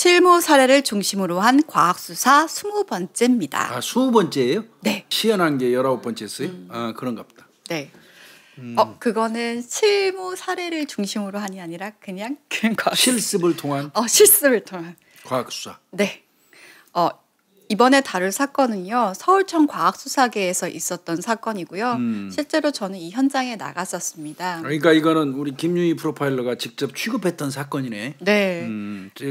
실무 사례를 중심으로 한 과학수사 20번째입니다. 아, 20번째예요? 네. 시연한 게 19번째였어요? 아, 그런가 보다. 네. 그거는 실무 사례를 중심으로 한이 아니라 그냥 과학수사. 실습을 통한 실습을 통한 과학수사. 네. 이번에 다룰 사건은요. 서울청 과학수사계에서 있었던 사건이고요. 실제로 저는 이 현장에 나갔었습니다. 그러니까 이거는 우리 김유희 프로파일러가 직접 취급했던 사건이네. 네.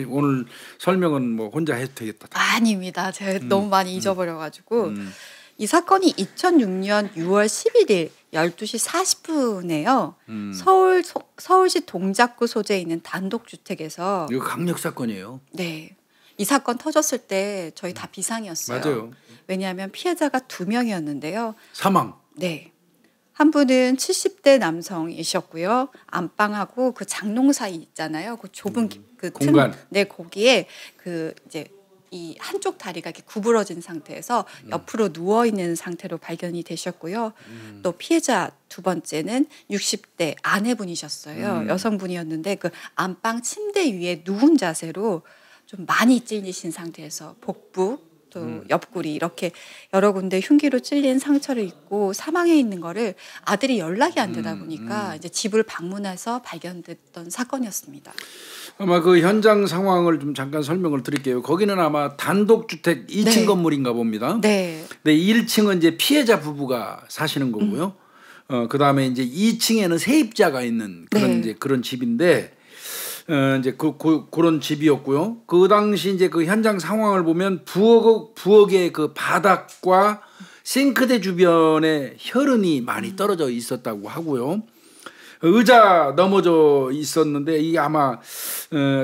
오늘 설명은 뭐 혼자 해도 되겠다. 아닙니다. 제가 너무 많이 잊어버려가지고 이 사건이 2006년 6월 11일 12시 40분에요. 서울시 동작구 소재에 있는 단독주택에서 이거 강력 사건이에요. 네. 이 사건 터졌을 때 저희 다 비상이었어요. 맞아요. 왜냐하면 피해자가 2명이었는데요. 사망. 네. 한 분은 70대 남성이셨고요. 안방하고 그 장롱 사이 있잖아요. 그 좁은 그 공간. 네, 거기에 그 이제 이 한쪽 다리가 이렇게 구부러진 상태에서 옆으로 누워 있는 상태로 발견이 되셨고요. 또 피해자 두 번째는 60대 아내분이셨어요. 여성분이었는데 그 안방 침대 위에 누운 자세로 좀 많이 찔리신 상태에서 복부 또 옆구리 이렇게 여러 군데 흉기로 찔린 상처를 입고 사망해 있는 거를 아들이 연락이 안 되다 보니까 이제 집을 방문해서 발견됐던 사건이었습니다. 아마 그 현장 상황을 좀 잠깐 설명을 드릴게요. 거기는 아마 단독주택 2층 네. 건물인가 봅니다. 네. 네, 1층은 이제 피해자 부부가 사시는 거고요. 그다음에 이제 2층에는 세입자가 있는 그런 네. 이제 그런 집인데 이제 그런 집이었고요. 그 당시 이제 그 현장 상황을 보면 부엌의 그 바닥과 싱크대 주변에 혈흔이 많이 떨어져 있었다고 하고요. 의자 넘어져 있었는데 이게 아마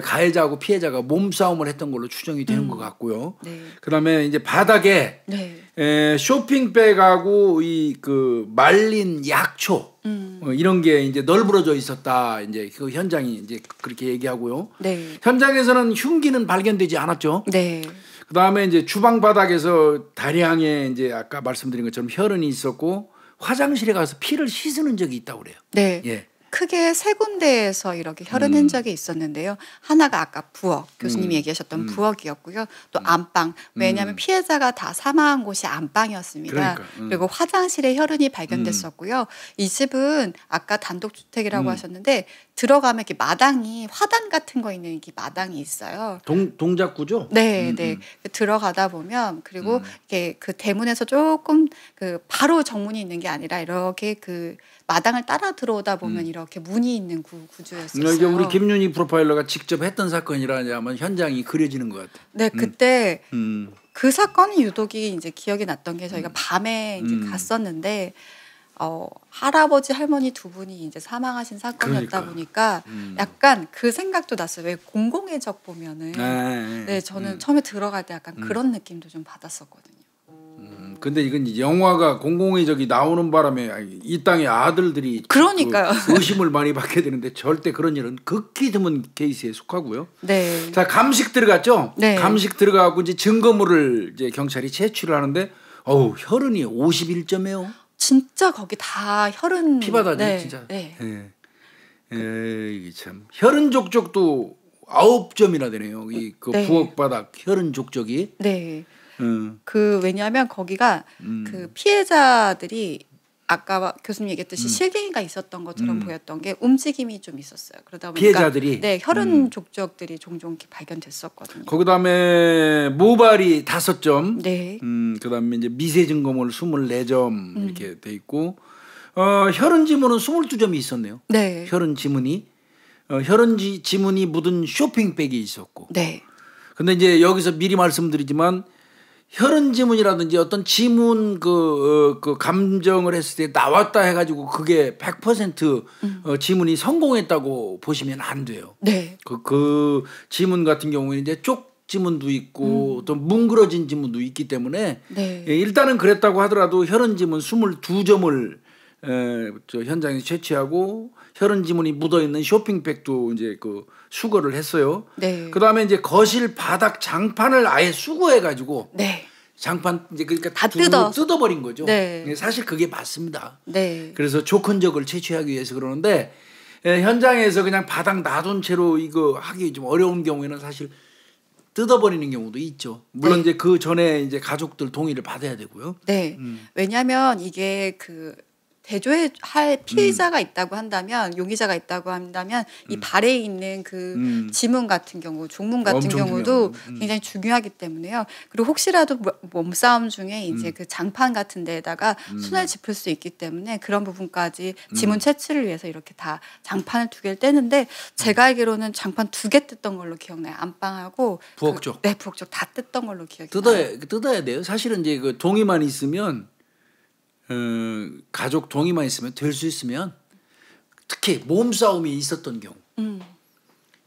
가해자하고 피해자가 몸싸움을 했던 걸로 추정이 되는 것 같고요. 네. 그다음에 이제 바닥에 네. 쇼핑백하고 이 그 말린 약초 이런 게 이제 널브러져 있었다. 이제 그 현장이 이제 그렇게 얘기하고요. 네. 현장에서는 흉기는 발견되지 않았죠. 네. 그다음에 이제 주방 바닥에서 다량의 이제 아까 말씀드린 것처럼 혈흔이 있었고 화장실에 가서 피를 씻는 적이 있다고 그래요. 네. 예. 크게 세 군데에서 이렇게 혈흔 흔적이 있었는데요. 하나가 아까 부엌, 교수님이 얘기하셨던 부엌이었고요. 또 안방, 왜냐하면 피해자가 다 사망한 곳이 안방이었습니다. 그러니까, 그리고 화장실에 혈흔이 발견됐었고요. 이 집은 아까 단독주택이라고 하셨는데 들어가면 이렇게 마당이 화단 같은 거 있는 이렇게 마당이 있어요. 동작구죠? 네, 네. 들어가다 보면 그리고 이렇게 그 대문에서 조금 그 바로 정문이 있는 게 아니라 이렇게 그 마당을 따라 들어오다 보면 이렇게 문이 있는 구조였었어요. 이게 우리 김윤희 프로파일러가 직접 했던 사건이라 아마 현장이 그려지는 것 같아요. 네, 그때 그 사건이 유독이 이제 기억이 났던 게 저희가 밤에 이제 갔었는데 할아버지 할머니 두 분이 이제 사망하신 사건이었다 보니까 약간 그 생각도 났어요. 왜 공공의 적 보면은 네, 저는 처음에 들어갈 때 약간 그런 느낌도 좀 받았었거든요. 근데 이건 영화가 공공의 적이 나오는 바람에 이 땅의 아들들이 그러니까요. 그 의심을 많이 받게 되는데 절대 그런 일은 극히 드문 케이스에 속하고요. 네. 자, 감식 들어갔죠. 네. 감식 들어가고 이제 증거물을 이제 경찰이 채취를 하는데 혈흔이 51점이에요. 진짜 거기 다 혈흔 피바다지 네. 진짜. 네. 이게 참 혈흔 족적도 9점이나 되네요. 이 그 네. 부엌 바닥 혈흔 족적이. 네. 그 왜냐하면 거기가 그 피해자들이 아까 교수님 얘기했듯이 실갱이가 있었던 것처럼 보였던 게 움직임이 좀 있었어요. 그러다 보니까 피해자들이 네, 혈흔 족적들이 종종 이렇게 발견됐었거든요. 그다음에 모발이 5점. 네. 그다음에 이제 미세 증거물 24점 이렇게 돼 있고 혈흔 지문은 22점이 있었네요. 네. 혈흔 지문이 혈흔 지문이 묻은 쇼핑백이 있었고. 네. 근데 이제 여기서 미리 말씀드리지만 혈흔 지문이라든지 어떤 지문 그 감정을 했을 때 나왔다 해가지고 그게 100% 지문이 성공했다고 보시면 안 돼요. 네. 그 지문 같은 경우에는 이제 쪽 지문도 있고 또 뭉그러진 지문도 있기 때문에 네. 일단은 그랬다고 하더라도 혈흔 지문 22점을 현장에서 채취하고 혈흔 지문이 묻어 있는 쇼핑백도 이제 그 수거를 했어요. 네. 그다음에 이제 거실 바닥 장판을 아예 수거해 가지고 네. 장판 이제 그러니까 다 뜯어버린 거죠. 네. 사실 그게 맞습니다. 네. 그래서 조건적을 채취하기 위해서 그러는데 현장에서 그냥 바닥 놔둔 채로 이거 하기 좀 어려운 경우에는 사실 뜯어버리는 경우도 있죠. 물론 네. 이제 그 전에 이제 가족들 동의를 받아야 되고요. 네. 왜냐하면 이게 그 대조할 피해자가 있다고 한다면 용의자가 있다고 한다면 이 발에 있는 그 지문 같은 경우 종문 같은 엄청 경우도 중요하죠. 굉장히 중요하기 때문에요. 그리고 혹시라도 몸싸움 중에 이제 그 장판 같은 데에다가 손을 짚을 수 있기 때문에 그런 부분까지 지문 채취를 위해서 이렇게 다 장판을 2개를 떼는데 제가 알기로는 장판 2개 뜯던 걸로 기억나요. 안방하고 부엌 쪽. 네, 부엌 쪽 다 뜯던 걸로 기억이 나요. 뜯어야 돼요. 사실은 이제 그 동의만 있으면 가족 동의만 있으면 될 수 있으면 특히 몸싸움이 있었던 경우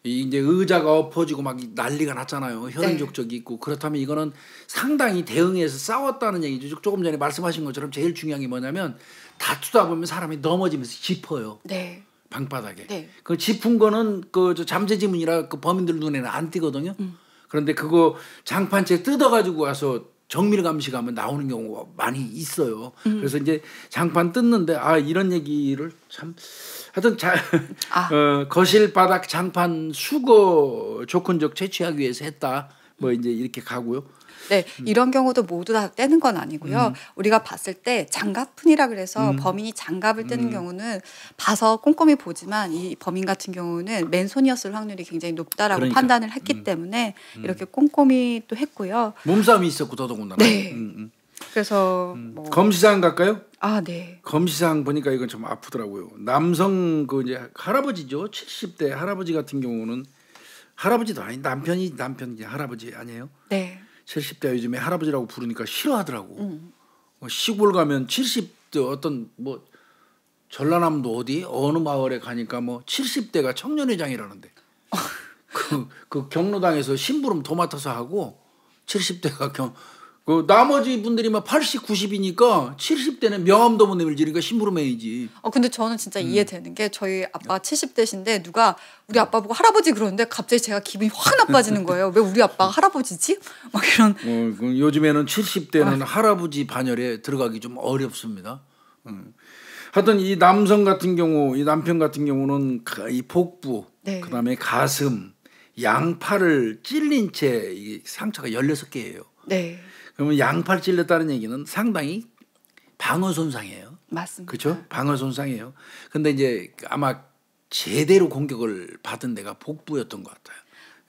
이제 의자가 엎어지고 막 난리가 났잖아요. 혈흔족적이 있고 그렇다면 이거는 상당히 대응해서 싸웠다는 얘기죠. 조금 전에 말씀하신 것처럼 제일 중요한 게 뭐냐면 다투다 보면 사람이 넘어지면서 짚어요. 네. 방바닥에. 네. 그 짚은 거는 그 잠재 지문이라 그 범인들 눈에는 안 띄거든요. 그런데 그거 장판채 뜯어가지고 와서 정밀 감식하면 나오는 경우가 많이 있어요. 그래서 이제 장판 뜯는데 이런 얘기를 참 하여튼 거실 바닥 장판 수거 조건적 채취하기 위해서 했다. 뭐 이제 이렇게 가고요. 네, 이런 경우도 모두 다 떼는 건 아니고요. 우리가 봤을 때 장갑푼이라 그래서 범인이 장갑을 떼는 경우는 봐서 꼼꼼히 보지만 이 범인 같은 경우는 맨손이었을 확률이 굉장히 높다라고 그러니까. 판단을 했기 때문에 이렇게 꼼꼼히 또 했고요. 몸싸움이 있었고 더더군다나. 네. 그래서 뭐 검시사항 갈까요? 네. 검시사항 보니까 이건 좀 아프더라고요. 남성 그 이제 할아버지죠. 70대 할아버지 같은 경우는 할아버지도 아닌 남편이 할아버지 아니에요? 네. 70대 요즘에 할아버지라고 부르니까 싫어하더라고. 시골 가면 70대 어떤 뭐 전라남도 어느 마을에 가니까 뭐 70대가 청년회장이라는데 그 경로당에서 심부름 도맡아서 하고 70대가 그 나머지 분들이 막 80, 90이니까 70대는 명함도 못 내밀지니까 심부름 해야지. 근데 저는 진짜 이해되는 게 저희 아빠 70대신데 누가 우리 아빠 보고 할아버지 그러는데 갑자기 제가 기분이 확 나빠지는 거예요. 왜 우리 아빠가 할아버지지? 막 이런. 요즘에는 70대는 할아버지 반열에 들어가기 좀 어렵습니다. 하여튼 이 남성 같은 경우, 이 남편 같은 경우는 이 복부, 네. 그다음에 가슴, 양팔을 찔린 채 이 상처가 16개예요. 네. 그러면 양팔 찔렸다는 얘기는 상당히 방어 손상이에요. 맞습니다. 그렇죠? 방어 손상이에요. 근데 이제 아마 제대로 공격을 받은 데가 복부였던 것 같아요.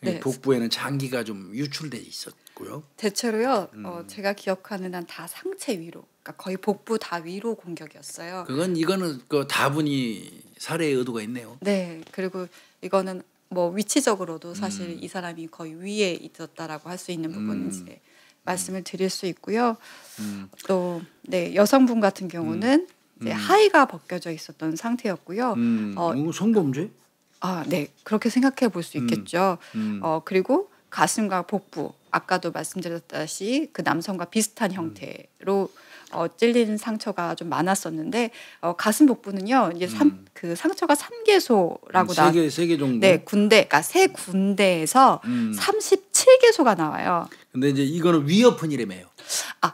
네. 복부에는 장기가 좀 유출돼 있었고요. 대체로요. 제가 기억하는 한 다 상체 위로, 그러니까 거의 복부 다 위로 공격이었어요. 이거는 그 다분히 살해의 의도가 있네요. 네. 그리고 이거는 뭐 위치적으로도 사실 이 사람이 거의 위에 있었다라고 할 수 있는 부분은 이제 말씀을 드릴 수 있고요. 또 네, 여성분 같은 경우는 이제 하의가 벗겨져 있었던 상태였고요. 성범죄? 네, 그렇게 생각해 볼 수 있겠죠. 그리고 가슴과 복부, 아까도 말씀드렸다시피 그 남성과 비슷한 형태로 찔린 상처가 좀 많았었는데 가슴 복부는요 이제 그 상처가 3개소라고 세 개 정도. 네, 그러니까 세 군데에서 37개소가 나와요. 근데 이제 이거는 위협은이라며요.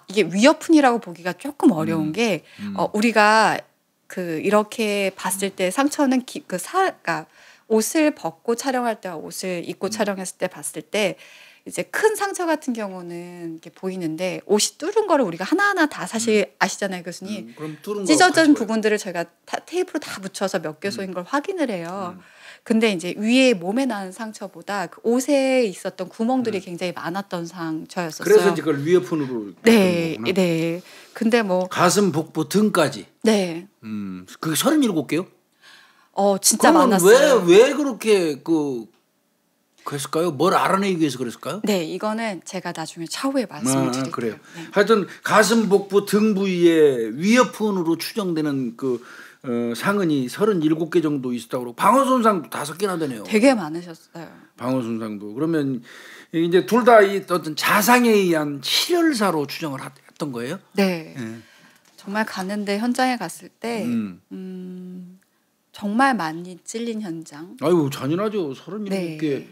이게 위협은이라고 보기가 조금 어려운 게 우리가 그 이렇게 봤을 때 상처는 그러니까 옷을 벗고 촬영할 때와 옷을 입고 촬영했을 때 봤을 때 이제 큰 상처 같은 경우는 이렇게 보이는데 옷이 뚫은 거를 우리가 하나하나 다 사실 아시잖아요, 교수님. 그럼 뚫은 찢어진 부분들을 저희가 테이프로 다 붙여서 몇 개소인 걸 확인을 해요. 근데 이제 위에 몸에 난 상처보다 그 옷에 있었던 구멍들이 굉장히 많았던 상처였었어요. 그래서 이제 그걸 위협은으로. 네, 네. 근데 뭐 가슴, 복부, 등까지. 네. 그게 37개요? 진짜 많았어요. 왜 그렇게 그랬을까요? 뭘 알아내기 위해서 그랬을까요? 네, 이거는 제가 나중에 차후에 말씀을 드릴게요. 그래요. 네. 하여튼 가슴, 복부, 등 부위에 위협은으로 추정되는 상흔이 37개 정도 있었다고 그러고 방어 손상도 5개나 되네요. 되게 많으셨어요. 방어 손상도. 그러면 이제 둘 다 어떤 자상에 의한 실혈사로 추정을 했던 거예요? 네. 정말 가는데 현장에 갔을 때 정말 많이 찔린 현장. 아유 잔인하죠. 37개, 네.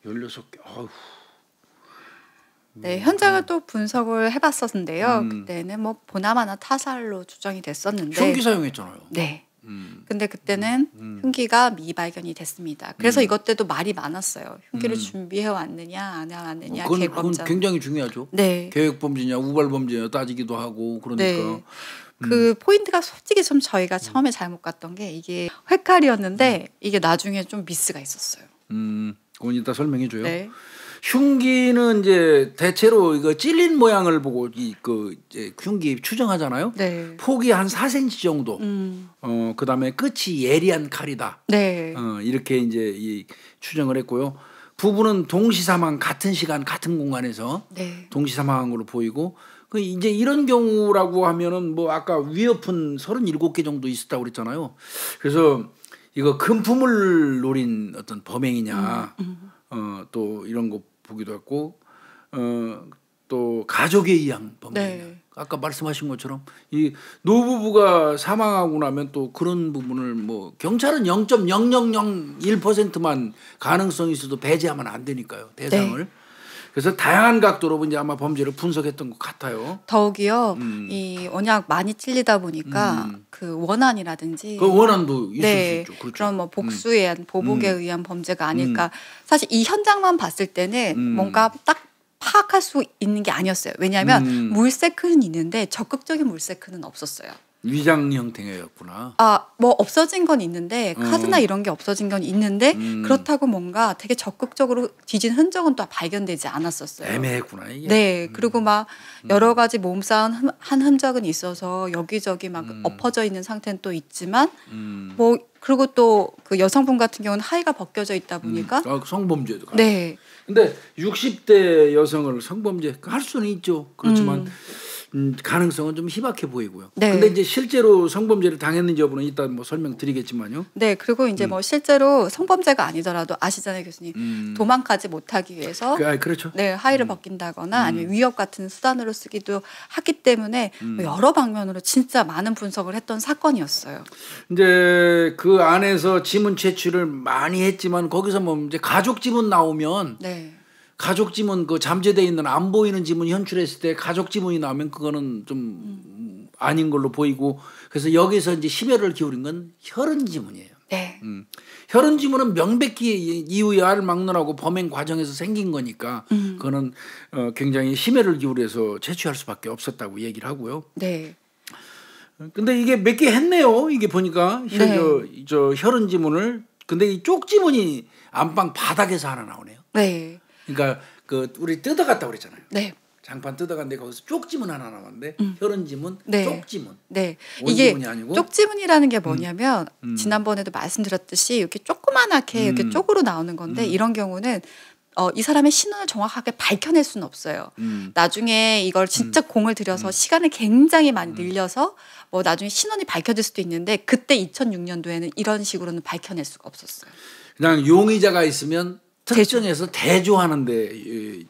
16개. 아유. 네, 현장을 또 분석을 해봤었는데요. 그때는 뭐 보나마나 타살로 추정이 됐었는데. 흉기 사용했잖아요. 네. 근데 그때는 흉기가 미발견이 됐습니다. 그래서 이것 때도 말이 많았어요. 흉기를 준비해 왔느냐 안 해왔느냐. 그건 굉장히 중요하죠. 네. 계획 범죄냐 우발 범죄냐 따지기도 하고 그러니까. 네. 그 포인트가 솔직히 좀 저희가 처음에 잘못 갔던 게 이게 회칼이었는데 이게 나중에 좀 미스가 있었어요. 그건 이따 설명해 줘요. 네. 흉기는 이제 대체로 이거 찔린 모양을 보고 이제 흉기 추정하잖아요. 네. 폭이 한 4cm 정도. 그다음에 끝이 예리한 칼이다. 네. 이렇게 이제 이 추정을 했고요. 부부는 동시 사망 같은 시간 같은 공간에서 네. 동시 사망으로 보이고 그 이제 이런 경우라고 하면은 뭐 아까 위협은 37개 정도 있었다고 그랬잖아요. 그래서 이거 금품을 노린 어떤 범행이냐. 또 이런 거 보기도 했고 또 가족에 의한 범죄냐. 네. 아까 말씀하신 것처럼 이 노부부가 사망하고 나면 또 그런 부분을 뭐 경찰은 0.0001%만 가능성이 있어도 배제하면 안 되니까요. 대상을. 네. 그래서 다양한 각도로 이제 아마 범죄를 분석했던 것 같아요. 더욱이요. 이 워낙 많이 찔리다 보니까 그 원한이라든지 그 원한도 있을 네. 수 있죠. 그렇죠. 그런 뭐 복수에 의한 보복에 의한 범죄가 아닐까. 사실 이 현장만 봤을 때는 뭔가 딱 파악할 수 있는 게 아니었어요. 왜냐하면 물세크는 있는데 적극적인 물세크는 없었어요. 위장 형태였구나. 뭐 없어진 건 있는데 카드나 이런 게 없어진 건 있는데 그렇다고 뭔가 되게 적극적으로 뒤진 흔적은 또 발견되지 않았었어요. 애매했구나 이게. 네, 그리고 막 여러 가지 몸싸움 한 흔적은 있어서 여기저기 막 엎어져 있는 상태는 또 있지만 뭐 그리고 또 그 여성분 같은 경우는 하의가 벗겨져 있다 보니까 성범죄도. 네. 근데 60대 여성을 성범죄 할 수는 있죠. 그렇지만 가능성은 좀 희박해 보이고요. 네. 근데 이제 실제로 성범죄를 당했는지 여부는 이따 뭐 설명드리겠지만요. 네, 그리고 이제 뭐 실제로 성범죄가 아니더라도 아시잖아요, 교수님. 도망가지 못하기 위해서 그렇죠. 네, 하의를 벗긴다거나 아니면 위협 같은 수단으로 쓰기도 하기 때문에 뭐 여러 방면으로 진짜 많은 분석을 했던 사건이었어요. 이제 그 안에서 지문 채취를 많이 했지만 거기서 뭐 이제 가족 지문 나오면 네. 가족 지문 그 잠재돼 있는 안 보이는 지문 현출했을 때 가족 지문이 나오면 그거는 좀 아닌 걸로 보이고 그래서 여기서 이제 심혈을 기울인 건 혈흔 지문이에요. 네. 혈흔 지문은 명백히 이유야를 막론하고 범행 과정에서 생긴 거니까 그거는 굉장히 심혈을 기울여서 채취할 수밖에 없었다고 얘기를 하고요. 네. 근데 이게 몇 개 했네요. 이게 보니까 네. 저 혈흔 지문을 근데 이 쪽 지문이 안방 바닥에서 하나 나오네요. 네. 그러니까 그 우리 뜯어갔다 그랬잖아요. 네. 장판 뜯어갔는데 거기서 쪽지문 하나 나왔는데 혈흔 지문, 네. 쪽지문. 네. 이게 이게 쪽지문이라는 게 뭐냐면 지난번에도 말씀드렸듯이 이렇게 조그만하게 이렇게 쪽으로 나오는 건데 이런 경우는 이 사람의 신원을 정확하게 밝혀낼 수는 없어요. 나중에 이걸 진짜 공을 들여서 시간을 굉장히 많이 늘려서 뭐 나중에 신원이 밝혀질 수도 있는데 그때 2006년도에는 이런 식으로는 밝혀낼 수가 없었어요. 그냥 용의자가 있으면 특정해서 대조하는데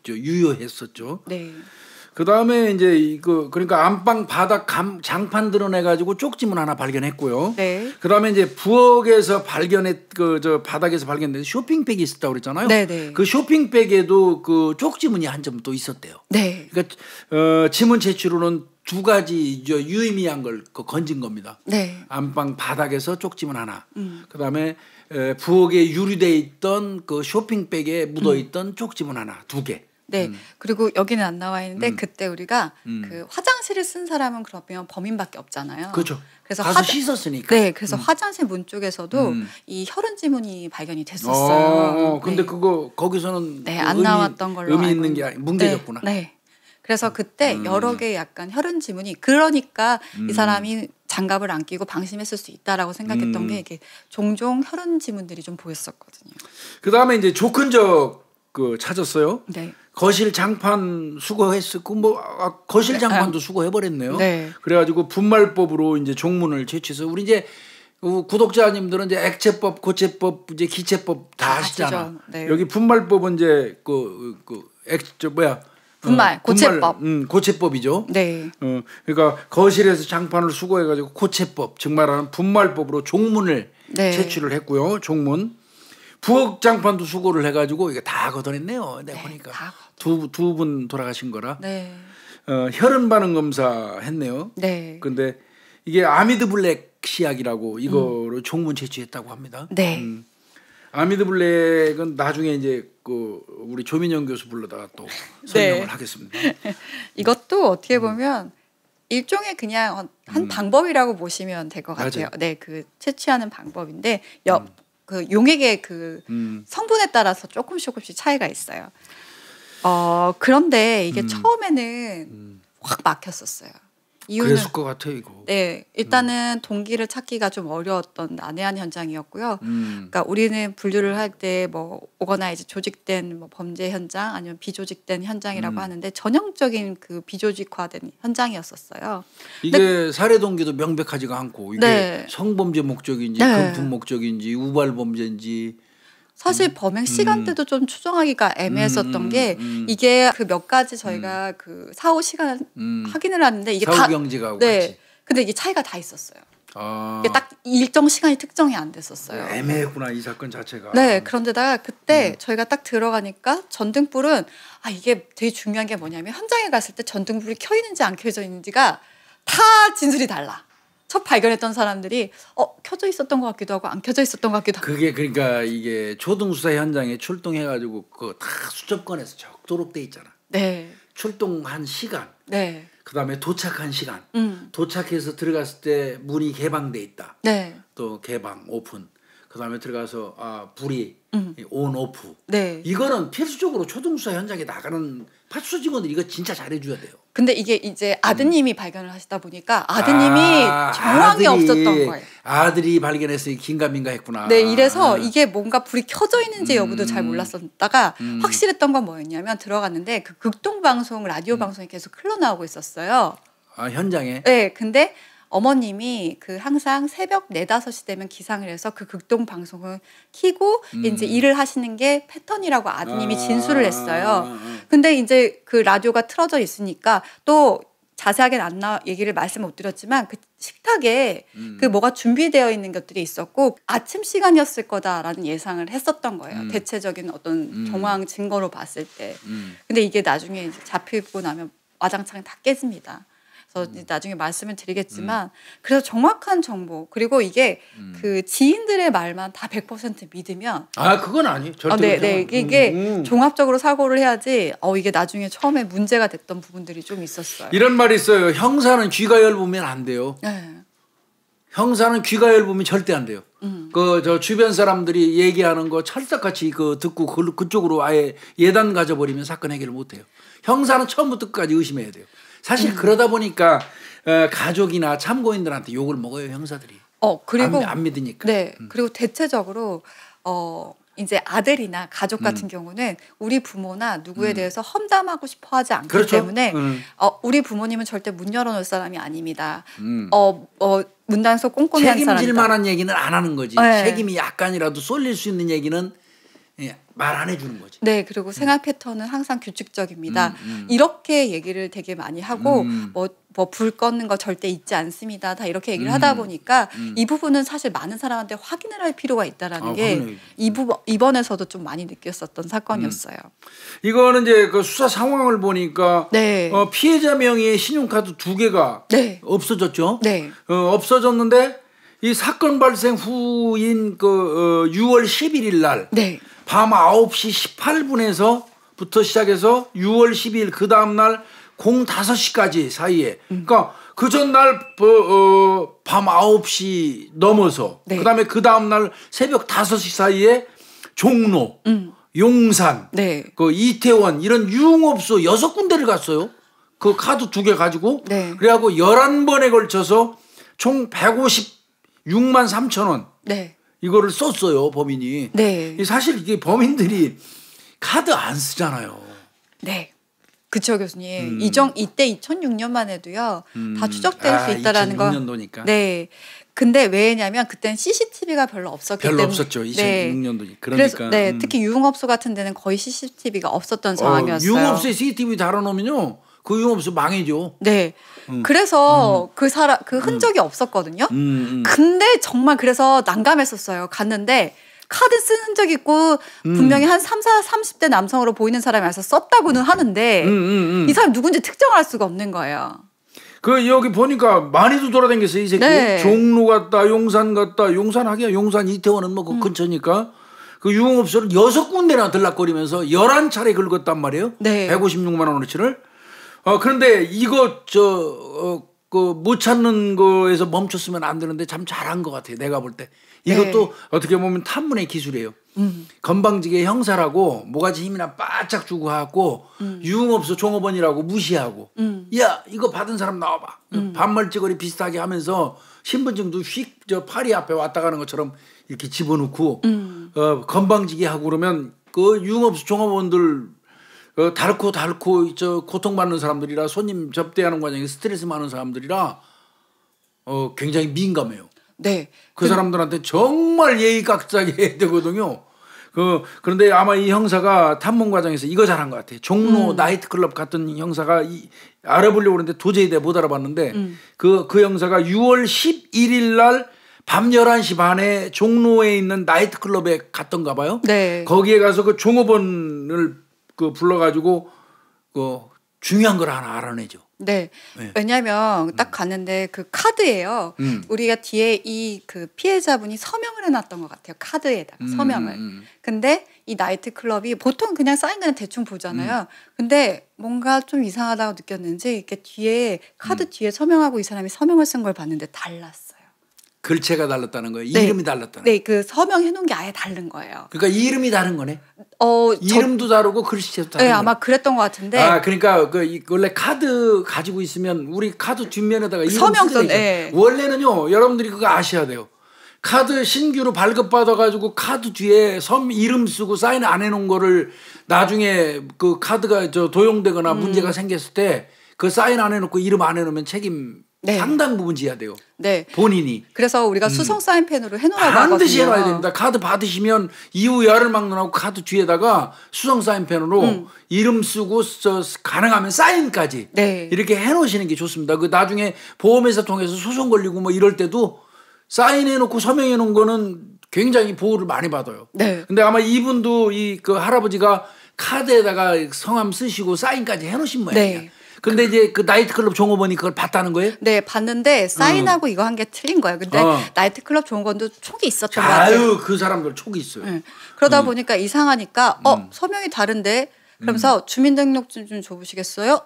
유효했었죠. 네. 그 다음에 이제 이거 그러니까 안방 바닥 장판 드러내 가지고 쪽지문 하나 발견했고요. 네. 그 다음에 이제 부엌에서 저 바닥에서 발견된 쇼핑백이 있었다고 그랬잖아요. 네네. 그 쇼핑백에도 그 쪽지문이 한 점 또 있었대요. 네. 그러니까 지문 채취로는 두 가지 유의미한 걸 건진 겁니다. 네. 안방 바닥에서 쪽지문 하나. 그 다음에 부엌에 유리돼 있던 그 쇼핑백에 묻어 있던 쪽지문 하나, 두 개. 네. 그리고 여기는 안 나와 있는데 그때 우리가 그 화장실을 쓴 사람은 그러면 범인밖에 없잖아요. 그렇죠. 그래서 가서 씻었으니까. 네. 그래서 화장실 문 쪽에서도 이 혈흔 지문이 발견이 됐었어요. 근데 네. 그거 거기서는 네, 안 나왔던 걸로 의미 알고 있는 게 뭉개졌구나. 네. 네. 그래서 그때 여러 개의 약간 혈흔 지문이 그러니까 이 사람이 장갑을 안 끼고 방심했을 수 있다라고 생각했던 게 이게 종종 혈흔 지문들이 좀 보였었거든요. 그 다음에 이제 조근적 그 찾았어요. 네. 거실 장판 수거했었고 뭐 거실 장판도 수거해버렸네요. 네. 그래가지고 분말법으로 이제 종문을 채취해서 우리 이제 구독자님들은 이제 액체법, 고체법, 이제 기체법 다 아시잖아. 네. 여기 분말법은 이제 분말, 고체법. 고체법이죠. 네. 그러니까 거실에서 장판을 수거해가지고 고체법, 즉 말하는 분말법으로 종문을 네. 채취를 했고요. 종문. 부엌 장판도 수거를 해가지고 이게 다 걷어냈네요. 내가 네, 보니까 다 두 분 돌아가신 거라. 네. 혈흔 반응 검사 했네요. 네. 근데 이게 아미드 블랙 시약이라고 이거로 총문 채취했다고 합니다. 네. 아미드 블랙은 나중에 이제 그 우리 조민영 교수 불러다가 또 설명을 네. 하겠습니다. 이것도 어떻게 보면 일종의 그냥 한 방법이라고 보시면 될 것 같아요. 맞아요. 네, 그 채취하는 방법인데 그 용액의 그 성분에 따라서 조금씩 차이가 있어요. 그런데 이게 처음에는 확 막혔었어요. 이유는 그랬을 것 같아요, 이거. 네, 일단은 동기를 찾기가 좀 어려웠던 난해한 현장이었고요. 그러니까 우리는 분류를 할 때 뭐 오거나이즈 조직된 뭐 범죄 현장 아니면 비조직된 현장이라고 하는데 전형적인 그 비조직화된 현장이었었어요. 이게 살해 동기도 명백하지가 않고 이게 네. 성범죄 목적인지 네. 금품 목적인지 우발 범죄인지 사실 범행 시간대도 좀 추정하기가 애매했었던 게 이게 그 몇 가지 저희가 그 사후 시간 확인을 하는데 이게 사후 경지가 네. 같이. 근데 이게 차이가 다 있었어요. 아, 이게 딱 일정 시간이 특정이 안 됐었어요. 애매했구나 이 사건 자체가. 네, 그런데다가 그때 저희가 딱 들어가니까 전등불은 이게 되게 중요한 게 뭐냐면 현장에 갔을 때 전등불이 켜 있는지 안 켜져 있는지가 다 진술이 달라. 첫 발견했던 사람들이 켜져 있었던 것 같기도 하고 안 켜져 있었던 것 같기도 하고. 그게 그러니까 이게 초등수사 현장에 출동해가지고 그 다 수첩권에서 적도록 돼 있잖아. 네, 출동한 시간, 네, 그다음에 도착한 시간, 도착해서 들어갔을 때 문이 개방돼 있다. 네, 또 개방 오픈. 그다음에 들어가서 불이 온 오프. 네. 이거는 필수적으로 초등수사 현장에 나가는 파출소 직원들이 이거 진짜 잘해줘야 돼요. 근데 이게 이제 아드님이 발견을 하시다 보니까 아드님이 정황이 없었던 거예요. 아들이 발견해서 긴가민가 했구나. 네, 이래서 이게 뭔가 불이 켜져 있는지 여부도 잘 몰랐었다가 확실했던 건 뭐였냐면 들어갔는데 그 극동 방송 라디오 방송이 계속 흘러나오고 있었어요. 현장에. 네, 근데 어머님이 그 항상 새벽 4, 5시 되면 기상을 해서 그 극동 방송을 켜고 이제 일을 하시는 게 패턴이라고 아드님이 진술을 했어요. 근데 이제 그 라디오가 틀어져 있으니까 또 자세하게는 얘기를 말씀 못 드렸지만 그 식탁에 그 뭐가 준비되어 있는 것들이 있었고 아침 시간이었을 거다라는 예상을 했었던 거예요. 대체적인 어떤 정황 증거로 봤을 때. 근데 이게 나중에 이제 잡히고 나면 와장창 다 깨집니다. 그래서 나중에 말씀을 드리겠지만 그래서 정확한 정보 그리고 이게 그 지인들의 말만 다 100% 믿으면 그건 아니에요. 절대. 네, 이게 종합적으로 사고를 해야지 이게 나중에 처음에 문제가 됐던 부분들이 좀 있었어요. 이런 말이 있어요. 형사는 귀가 얇으면 안 돼요. 네. 형사는 귀가 얇으면 절대 안 돼요. 그 저 주변 사람들이 얘기하는 거 찰떡같이 그 듣고 그쪽으로 아예 예단 가져버리면 사건 해결을 못 해요. 형사는 처음부터 끝까지 의심해야 돼요. 사실 그러다 보니까 가족이나 참고인들한테 욕을 먹어요 형사들이. 그리고 안 믿으니까. 네, 그리고 대체적으로 이제 아들이나 가족 같은 경우는 우리 부모나 누구에 대해서 험담하고 싶어하지 않기 그렇죠. 때문에 우리 부모님은 절대 문 열어놓을 사람이 아닙니다. 문단속 꼼꼼히 한 사람이다. 책임질 만한 얘기는 안 하는 거지. 네. 책임이 약간이라도 쏠릴 수 있는 얘기는 말 안 해주는 거지. 네, 그리고 생활 패턴은 항상 규칙적입니다. 이렇게 얘기를 되게 많이 하고 뭐 불 꺼는 거 절대 잊지 않습니다. 다 이렇게 얘기를 하다 보니까 이 부분은 사실 많은 사람한테 확인을 할 필요가 있다라는 게 이번에서도 좀 많이 느꼈었던 사건이었어요. 이거는 이제 그 수사 상황을 보니까 네. 피해자 명의의 신용카드 2개가 네. 없어졌죠. 네. 없어졌는데 이 사건 발생 후인 그 6월 11일 날 네. 밤 9시 18분에서부터 시작해서 6월 12일 그 다음 날 05시까지 사이에 그러니까 그 전날 밤 9시 넘어서 네. 그다음에 그 다음 날 새벽 5시 사이에 종로, 용산, 네. 그 이태원 이런 유흥업소 6군데를 갔어요. 그 카드 2개 가지고 네. 그래갖고 11번에 걸쳐서 총 156만 3천 원 네. 이거를 썼어요 범인이. 네. 사실 이게 범인들이 카드 안 쓰잖아요. 네. 그쵸 교수님. 이때 2006년만 해도요. 다 추적될 수 있다라는 거. 2006년도니까. 네. 근데 왜냐면 그때는 CCTV가 별로 없었기 별로 때문에. 없었죠. 네. 2006년도니까. 그러니까. 그래서 네, 특히 유흥업소 같은 데는 거의 CCTV가 없었던 상황이었어요. 유흥업소에 CCTV 달아놓으면요, 그 유흥업소 망해죠. 네. 그래서 그 흔적이 없었거든요. 근데 정말 그래서 난감했었어요. 갔는데 카드 쓴 흔적 있고 분명히 한 30대 남성으로 보이는 사람이 와서 썼다고는 하는데 이 사람이 누군지 특정할 수가 없는 거예요. 그 여기 보니까 많이도 돌아다녔어요 이 새끼. 네. 종로 갔다 용산 갔다 용산 하기야 용산 이태원은 뭐 그 근처니까 그 유흥업소를 6군데나 들락거리면서 11차례 긁었단 말이에요. 네. 156만 원어치를. 그런데 이거 그 못 찾는 거에서 멈췄으면 안 되는데 참 잘한 것 같아요. 내가 볼 때. 이것도 어떻게 보면 탐문의 기술이에요. 건방지게 형사라고 모가지 힘이나 바짝 주고 갖고 유흥업소 종업원이라고 무시하고 야 이거 받은 사람 나와봐. 반말찌거리 비슷하게 하면서 신분증도 휙 저 파리 앞에 왔다 가는 것처럼 이렇게 집어넣고 건방지게 하고 그러면 그 유흥업소 종업원들 닳고 저 고통받는 사람들이라 손님 접대하는 과정에 스트레스 많은 사람들이라 굉장히 민감해요. 네. 그 사람들한테 정말 예의 깍짝이 해야 되거든요. 그런데 아마 이 형사가 탐문 과정에서 이거 잘한 것 같아요. 종로 나이트클럽 갔던 형사가 알아보려고 그러는데 도저히 내가 못 알아봤는데 그 형사가 6월 11일 날 밤 11시 반에 종로에 있는 나이트클럽에 갔던가 봐요. 네. 거기에 가서 그 종업원을 불러가지고 그 중요한 걸 하나 알아내죠. 네. 왜냐하면 딱 갔는데 그 카드예요. 우리가 뒤에 이 그 피해자분이 서명을 해놨던 것 같아요. 카드에다가 서명을. 근데 이 나이트 클럽이 보통 그냥 사인 그냥 대충 보잖아요. 근데 뭔가 좀 이상하다고 느꼈는지 이렇게 뒤에 카드 뒤에 서명하고 이 사람이 서명을 쓴 걸 봤는데 달랐어요. 글체가 달랐다는 거예요. 네. 이름이 달랐다는 거예요. 네, 그 서명해 놓은 게 아예 다른 거예요. 그러니까 이름이 다른 거네. 이름도 다르고 글씨체도 다른 네, 거네. 아마 그랬던 것 같은데. 그러니까 원래 카드 가지고 있으면 우리 카드 뒷면에다가 이름 서명선. 네. 원래는요, 여러분들이 그거 아셔야 돼요. 카드 신규로 발급받아가지고 카드 뒤에 이름 쓰고 사인 안 해놓은 거를 나중에 그 카드가 도용되거나 문제가 생겼을 때 그 사인 안 해놓고 이름 안 해놓으면 책임 네. 상당 부분 지어야 돼요. 네. 본인이. 그래서 우리가 수성 사인펜으로 해놓으라고 하거든요. 반드시 해놔야 됩니다. 카드 받으시면 이후 열을 막론하고 카드 뒤에다가 수성 사인펜으로 이름 쓰고 가능하면 사인까지 네. 이렇게 해놓으시는 게 좋습니다. 그 나중에 보험회사 통해서 소송 걸리고 뭐 이럴 때도 사인해놓고 서명해놓은 거는 굉장히 보호를 많이 받아요. 네. 근데 아마 이분도 그 할아버지가 카드에다가 성함 쓰시고 사인까지 해놓으신 모양이에요. 네. 근데 이제 그 나이트클럽 종업원이 그걸 봤다는 거예요? 네, 봤는데 사인하고 이거 한 게 틀린 거예요. 근데 나이트클럽 종업원도 촉이 있었던 것 같아요. 그 사람들 촉이 있어요. 네. 그러다 보니까 이상하니까 서명이 다른데 그러면서 주민등록증 좀 줘보시겠어요?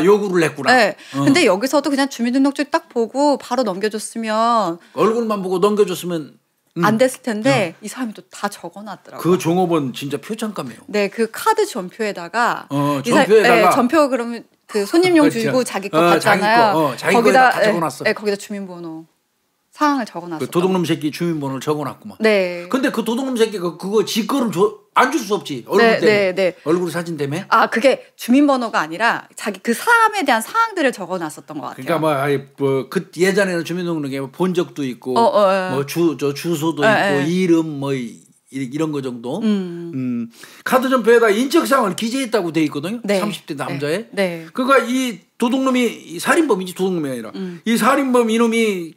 요구를 했구나. 네. 근데 여기서도 그냥 주민등록증 딱 보고 바로 넘겨줬으면 얼굴만 보고 넘겨줬으면 안 됐을 텐데 이 사람이 또 다 적어놨더라고요. 그 종업원 진짜 표창감이에요. 네, 그 카드 전표에다가 전표에다가 전표 그러면 그 손님용 그렇죠. 주고 자기 거 받잖아요. 자기 거기다 다 적어놨어. 네, 거기다 주민번호 사항을 적어놨어. 그 도둑놈 새끼 주민번호를 적어놨구만. 네. 근데 그 도둑놈 새끼가 그거 지 거를 안 줄 수 없지. 얼굴 때문에. 네. 얼굴 사진 때문에. 그게 주민번호가 아니라 자기 그 사람에 대한 사항들을 적어놨었던 것 같아요. 그러니까 그 예전에는 주민등록에 본 적도 있고, 뭐 주소도 있고, 이름 뭐 이런 거 정도. 카드 전표에다 인적사항을 기재했다고 돼 있거든요. 네. 30대 남자에. 네. 그러니까 이 도둑놈이 살인범이지 도둑놈이 아니라 이 살인범 이놈이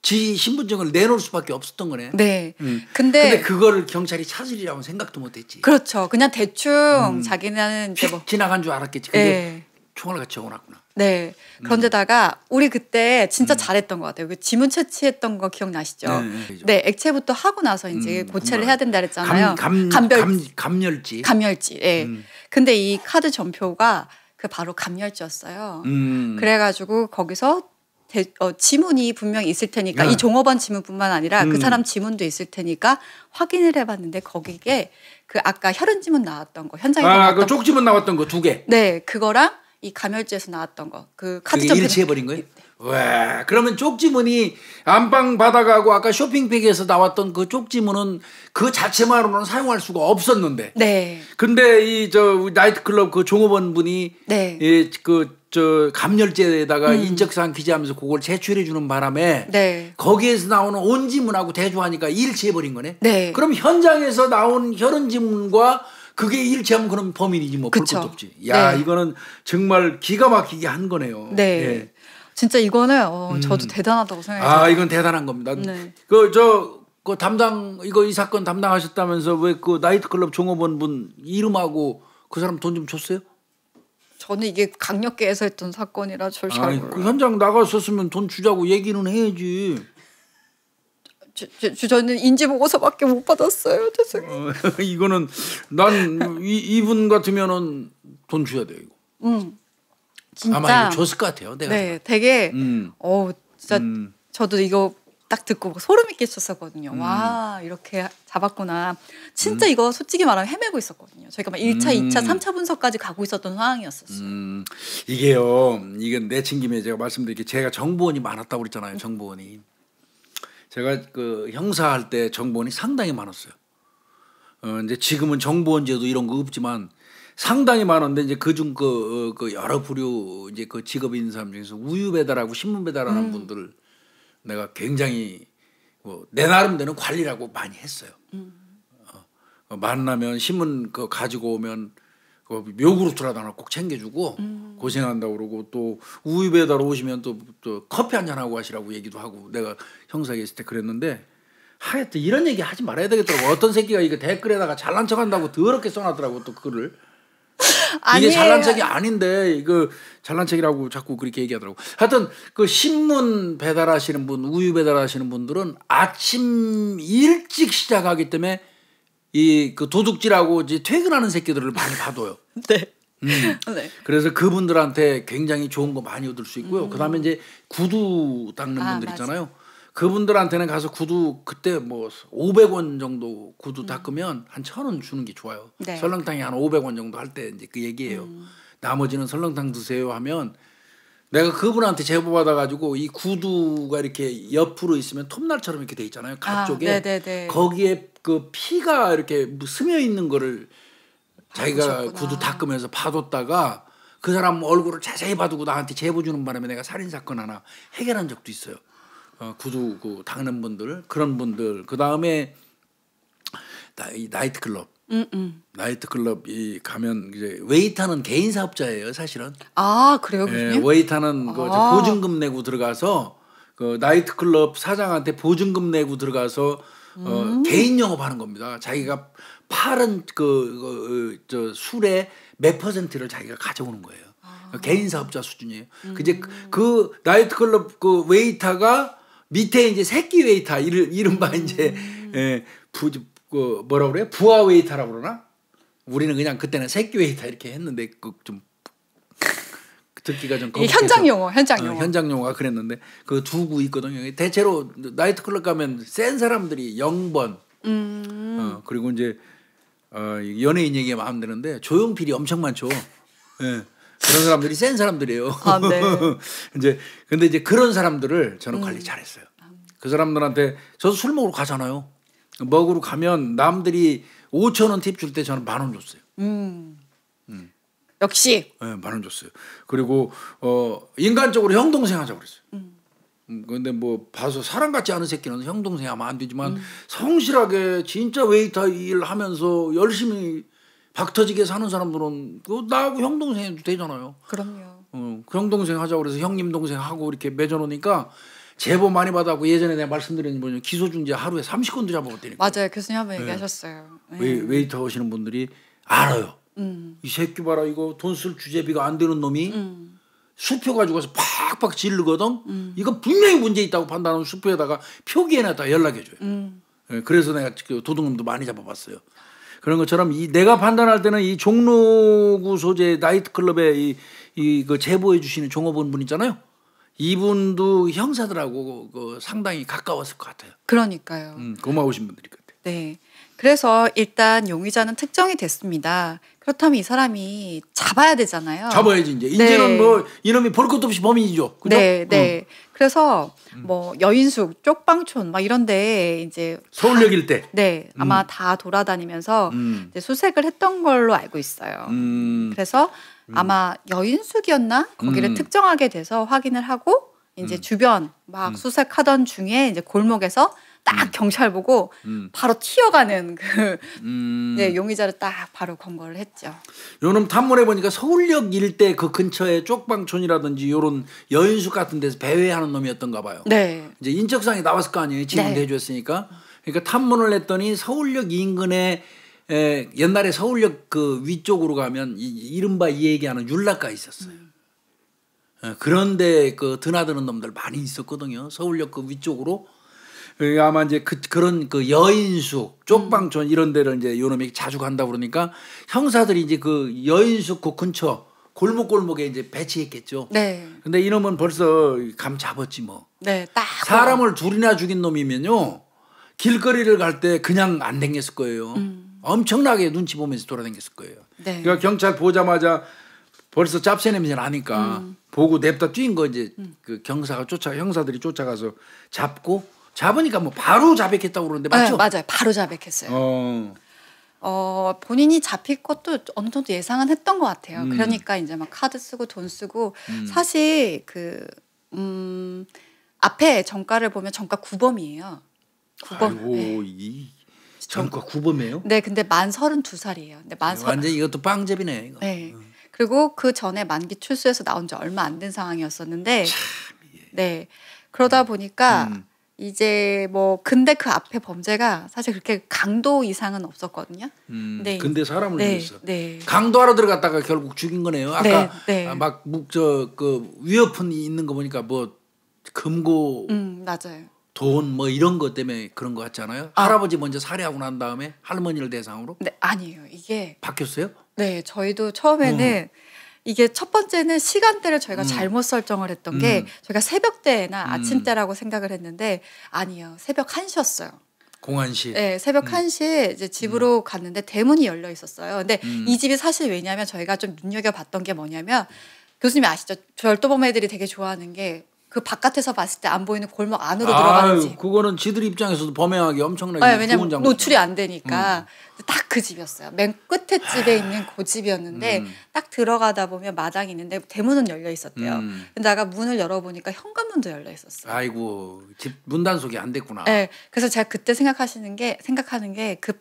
지 신분증을 내놓을 수밖에 없었던 거네. 네. 근데 그거를 경찰이 찾으리라고 생각도 못했지. 그렇죠. 그냥 대충 자기는 이제 휙 지나간 줄 알았겠지. 근데 총알 같이 적어놨구나. 네. 그런데다가 우리 그때 진짜 잘했던 것 같아요. 그 지문 채취했던 거 기억나시죠? 네. 액체부터 하고 나서 이제 고체를 해야 된다 그랬잖아요. 감열지. 감열지. 예. 근데 이 카드 전표가 그 바로 감열지였어요. 그래가지고 거기서 지문이 분명히 있을 테니까 이 종업원 지문뿐만 아니라 그 사람 지문도 있을 테니까 확인을 해봤는데 거기에 그 아까 혈흔 지문 나왔던 거 현장에 나왔던 그 쪽지문 나왔던 거 2개. 네, 그거랑 이 감열지에서 나왔던 거 그 카드 전표 일치해버린 거예요? 와, 그러면 쪽지문이 안방 바닥하고 아까 쇼핑백에서 나왔던 그 쪽지문은 그 자체만으로는 사용할 수가 없었는데. 네. 근데 이 나이트클럽 그 종업원 분이 네. 감열제에다가 인적사항 기재하면서 그걸 제출해 주는 바람에 네. 거기에서 나오는 온지문하고 대조하니까 일치해버린 거네. 네. 그럼 현장에서 나온 혈흔지문과 그게 일치하면 그럼 범인이지 뭐 볼 것도 없지. 야, 네. 이거는 정말 기가 막히게 한 거네요. 네. 예. 진짜 이거는 저도 대단하다고 생각해요. 이건 대단한 겁니다. 네. 그 담당 이 사건 담당하셨다면서 왜 그 나이트클럽 종업원 분 이름하고 그 사람 돈 좀 줬어요? 저는 이게 강력계에서 했던 사건이라 잘 아니, 몰라요. 그 현장 나갔었으면 돈 주자고 얘기는 해야지. 저는 인지 보고서밖에 못 받았어요. 죄송해요. 이거는 난 이분 같으면은 돈 줘야 돼 이거. 진짜 아마 이거 줬을 것 같아요. 내가. 네, 되게 진짜 저도 이거 딱 듣고 막 소름이 끼쳤었거든요. 와, 이렇게 잡았구나. 진짜 이거 솔직히 말하면 헤매고 있었거든요. 저희가 막 1차, 2차, 3차 분석까지 가고 있었던 상황이었었어요. 이게요. 이건 내친 김에 제가 말씀드릴게요. 제가 정보원이 많았다고 그랬잖아요. 정보원이. 제가 그 형사할 때 정보원이 상당히 많았어요. 이제 지금은 정보원제도 이런 거 없지만 상당히 많은데 이제 그중 그 여러 부류 이제 그 직업이 있는 사람 중에서 우유 배달하고 신문 배달하는 분들을 내가 굉장히 내 나름대로 관리라고 많이 했어요. 만나면 신문 그 가지고 오면 그 요구르트라도 하나 꼭 챙겨주고 고생한다고 그러고 또 우유 배달 오시면 또 커피 한잔 하고 가시라고 얘기도 하고 내가 형사에 있을 때 그랬는데 하여튼 이런 얘기 하지 말아야 되겠더라고. 어떤 새끼가 이거 댓글에다가 잘난 척한다고 더럽게 써놨더라고 또 그거를. 이게 잘난 척이 아닌데 이거 잘난 척이라고 자꾸 그렇게 얘기하더라고. 하여튼 그 신문 배달하시는 분, 우유 배달하시는 분들은 아침 일찍 시작하기 때문에 이 그 도둑질하고 이제 퇴근하는 새끼들을 많이 봐둬요. 네. 네. 그래서 그분들한테 굉장히 좋은 거 많이 얻을 수 있고요. 그다음에 이제 구두 닦는 분들 있잖아요. 그분들한테는 가서 구두 그때 뭐 500원 정도 구두 닦으면 한 1,000원 주는 게 좋아요. 네. 설렁탕이 한 500원 정도 할 때 이제 그 얘기예요. 나머지는 설렁탕 드세요 하면 내가 그분한테 제보 받아가지고 이 구두가 이렇게 옆으로 있으면 톱날처럼 이렇게 돼 있잖아요. 가쪽에 네네네. 거기에 그 피가 이렇게 스며 있는 거를 자기가 봐두셨구나. 구두 닦으면서 봐뒀다가 그 사람 얼굴을 자세히 봐두고 나한테 제보 주는 바람에 내가 살인 사건 하나 해결한 적도 있어요. 구두 그 닦는 분들 그런 분들 그 다음에 나이트클럽. 나이트클럽이 가면 이제 웨이터는 개인 사업자예요, 사실은. 아, 그래요, 교수님? 웨이터는 그 보증금 내고 들어가서 그 나이트클럽 사장한테 보증금 내고 들어가서 개인 영업하는 겁니다. 자기가 팔은 저 술의 몇 퍼센트를 자기가 가져오는 거예요. 개인 사업자 수준이에요. 이제 그 나이트클럽 그 웨이터가 밑에 이제 새끼 웨이터 이른바 이제 그 뭐라 그래요? 부하 웨이터라고 그러나? 우리는 그냥 그때는 새끼 웨이터 이렇게 했는데 그 좀 듣기가 좀 현장 용어. 현장 용어가 그랬는데 그 두구 있거든요. 대체로 나이트클럽 가면 센 사람들이 0번 그리고 이제 연예인 얘기가 마음 드는데 조용필이 엄청 많죠. 예. 그런 사람들이 센 사람들이에요. 아, 네. 근데 이제 그런 사람들을 저는 관리 잘했어요. 그 사람들한테 저도 술 먹으러 가잖아요. 먹으러 가면 남들이 5,000원 팁 줄 때 저는 10,000원 줬어요. 역시. 네, 10,000원 줬어요. 그리고 인간적으로 형 동생 하자고 그랬어요. 근데 뭐 봐서 사람 같지 않은 새끼는 형 동생 하면 안 되지만 성실하게 진짜 웨이터 일 하면서 열심히 박터지게 사는 사람들은 나하고 형 동생 해도 되잖아요. 그럼요. 그 형 동생 하자고 그래서 형님 동생 하고 이렇게 맺어놓으니까 제보 많이 받았고 예전에 내가 말씀드린 분이 기소중재 하루에 30건도 잡아봤다니까. 맞아요. 교수님 한번 얘기하셨어요. 웨이터 하시는 분들이 알아요. 이 새끼 봐라 이거 돈 쓸 주제비가 안 되는 놈이 수표 가지고 와서 팍팍 지르거든. 이거 분명히 문제 있다고 판단하는 수표에다가 표기해놨다 연락해줘요. 그래서 내가 그 도둑놈도 많이 잡아봤어요. 그런 것처럼 내가 판단할 때는 이 종로구 소재 나이트클럽에 그 제보해 주시는 종업원 분 있잖아요. 이분도 형사들하고 그 상당히 가까웠을 것 같아요. 그러니까요. 고마우신 분들이 같아요. 네. 그래서 일단 용의자는 특정이 됐습니다. 그렇다면 이 사람이 잡아야 되잖아요. 잡아야지 이제. 네. 이제는 뭐 이놈이 볼 것도 없이 범인이죠. 그죠? 네, 네. 그래서 뭐 여인숙, 쪽방촌 막 이런데 이제 서울역 일대. 네, 아마 다 돌아다니면서 이제 수색을 했던 걸로 알고 있어요. 그래서 아마 여인숙이었나 거기를 특정하게 돼서 확인을 하고 이제 주변 막 수색하던 중에 이제 골목에서 딱 경찰 보고 바로 튀어가는 그 네, 용의자를 딱 바로 검거를 했죠. 요놈 탐문해 보니까 서울역 일대 그 근처에 쪽방촌이라든지 요런 여인숙 같은 데서 배회하는 놈이었던가 봐요. 네. 이제 인적사항이 나왔을 거 아니에요. 지금 네. 대주했으니까. 그러니까 탐문을 했더니 서울역 인근에 옛날에 서울역 그 위쪽으로 가면 이른바 이 얘기하는 율락가 있었어요. 그런데 그 드나드는 놈들 많이 있었거든요. 서울역 그 위쪽으로. 아마 이제 그런 그 여인숙, 쪽방촌 이런 데를 이제 요놈이 자주 간다 그러니까 형사들이 이제 그 여인숙 그 근처 골목골목에 이제 배치했겠죠. 네. 근데 이놈은 벌써 감 잡았지 뭐. 네, 딱 사람을 둘이나 죽인 놈이면요. 길거리를 갈 때 그냥 안 댕겼을 거예요. 엄청나게 눈치 보면서 돌아다녔을 거예요. 네. 그러니까 경찰 보자마자 벌써 짭새 냄새 나니까 보고 냅다 뛴 거 이제 그 형사들이 쫓아가서 잡으니까 뭐 바로 자백했다고 그러는데 맞죠? 네, 맞아요. 바로 자백했어요. 본인이 잡힐 것도 어느 정도 예상은 했던 것 같아요. 그러니까 이제 막 카드 쓰고 돈 쓰고 사실 앞에 정가를 보면 정가 9범이에요. 9범. 아이고 네. 이 정가 9범이에요? 네, 근데 만 32살이에요. 근데 완전 이것도 빵집이네 이거. 네. 그리고 그 전에 만기 출소해서 나온 지 얼마 안 된 상황이었었는데, 네. 그러다 보니까 이제 뭐 근데 그 앞에 범죄가 사실 그렇게 강도 이상은 없었거든요. 근데 사람을 죽였어. 네. 강도하러 들어갔다가 결국 죽인 거네요. 아까 네. 막 그 위협은 있는 거 보니까 뭐 금고, 맞아요. 돈 뭐 이런 것 때문에 그런 거 같잖아요. 할아버지 먼저 살해하고 난 다음에 할머니를 대상으로. 네, 아니에요. 이게 바뀌었어요? 네, 저희도 처음에는 이게 첫 번째는 시간대를 저희가 잘못 설정을 했던 게 저희가 새벽대나 아침대라고 생각을 했는데 아니에요. 새벽 1시였어요. 공안시. 네, 새벽 1시에 이제 집으로 갔는데 대문이 열려 있었어요. 근데 이 집이 사실 왜냐하면 저희가 좀 눈여겨봤던 게 뭐냐면 교수님이 아시죠? 절도범 애들이 되게 좋아하는 게 그 바깥에서 봤을 때 안 보이는 골목 안으로 들어가는 집. 그거는 지들 입장에서도 범행하기 엄청나게 네, 왜냐면 좋은 노출이 안 되니까 딱 그 집이었어요. 맨 끝에 집에 있는 그 집이었는데 딱 들어가다 보면 마당이 있는데 대문은 열려 있었대요. 근데 내가 문을 열어보니까 현관문도 열려 있었어요. 아이고 집 문단속이 안 됐구나. 네, 그래서 제가 그때 생각하는 게 그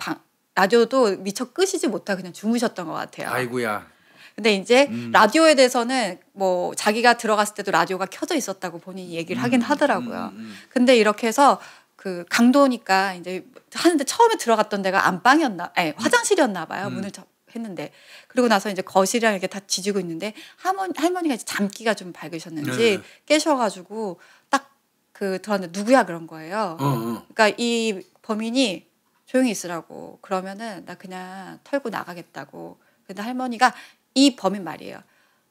라디오도 미처 끄시지 못하고 그냥 주무셨던 것 같아요. 아이고야. 근데 이제 라디오에 대해서는 뭐 자기가 들어갔을 때도 라디오가 켜져 있었다고 본인이 얘기를 하긴 하더라고요. 근데 이렇게 해서 그 강도니까 이제 하는데 처음에 들어갔던 데가 안방이었나, 아니 화장실이었나 봐요. 문을 했는데 그리고 나서 이제 거실이랑 이렇게 다 뒤지고 있는데 할머니가 이제 잠기가 좀 밝으셨는지 깨셔가지고 딱 그 들었는데 누구야 그런 거예요. 그러니까 이 범인이 조용히 있으라고 그러면은 나 그냥 털고 나가겠다고. 근데 할머니가 이 범인 말이에요.